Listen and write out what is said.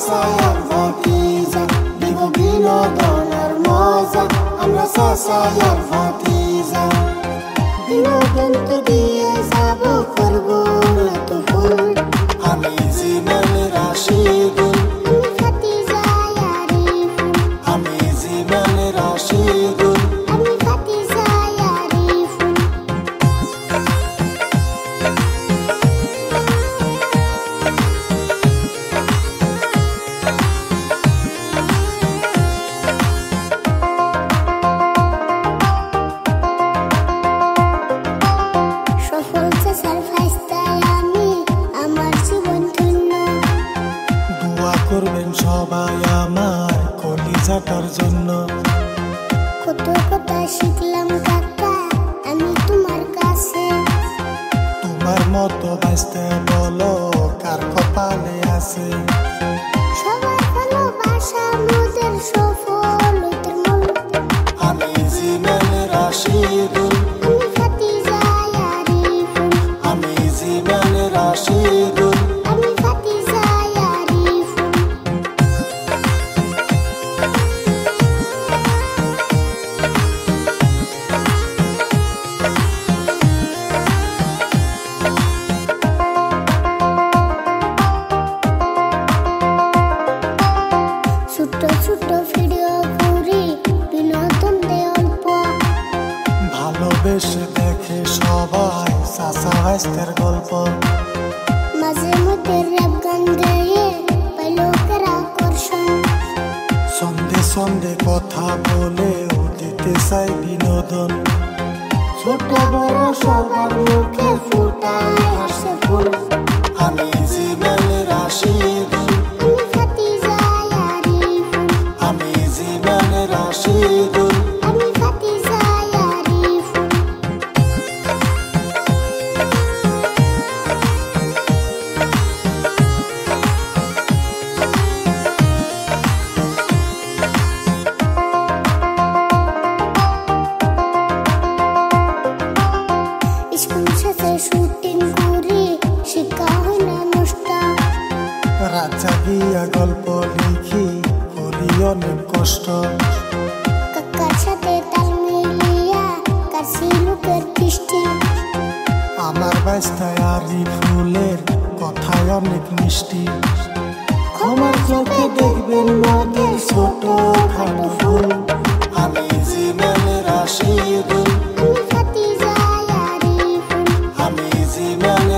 চাচার ভাতিজা, দিব বিনোদনের মজা, আমরা চাচার ভাতিজা। বিনোদন তো দিয়ে যাব, করবো এত ভুল। আমি জীবন রাশিদুল, আমি ভাতিজা আরিফুল, আমি জীবন রাশিদুল। আমি ভাতিজা আরিফুল। সফল চাচার ভাইস্তায় আমি, আমার জীবন ধন্য। দোয়া করবেন সবাই আমার কলিজাটার জন্য। কত কথা শিখলাম কাকা আমি তোমার কাছে। তোমার মতো বাঁচতে বলো কার কপালে আছে। সবার ভালোবাসা মোদের সফলতার মূল। আমি জীবন রাশিদুল, আমি ভাতিজা আরিফুল, আমি জীবন রাশিদুল। আমি ভাতিজা আরিফুল। ছোট ছোট ভিডিও করি, বিনোদন দেয় অল্প। ভালোবেসে দেখে সবাই চাচা ভাইস্তের গল্প। মাঝে মধ্যে র‍্যাপ গান গেয়ে পাই লোকের আকর্ষণ। সন্ধে সন্ধে কথা বলেও দিতে চাই বিনোদন। ছোট বড় সবার মুখে ফুটায় হাসে ফুল। আমি জীবন রাশিদুল, আমি ভাতিজা আরিফুল, আমি জীবন রাশিদুল। আমি ভাতিজা আরিফুল। স্কুল শেষে শুটিং করি, শিক্ষা হয় না নষ্ট। রাজা গিয়া গল্প লিখি, করি অনেক কষ্ট। কাকার সাথে তাল মিলিয়া কাছি লোকের দৃষ্টি। আমার বাস্তায় আরিফুলের কথায় অনেক মিষ্টি। ক্ষমার চোখে দেখবেন মোদের ছোট খাটো ফুল। আমি জীবন রাশিদুল, আমি ভাতিজা আরিফুল, আমি জীবন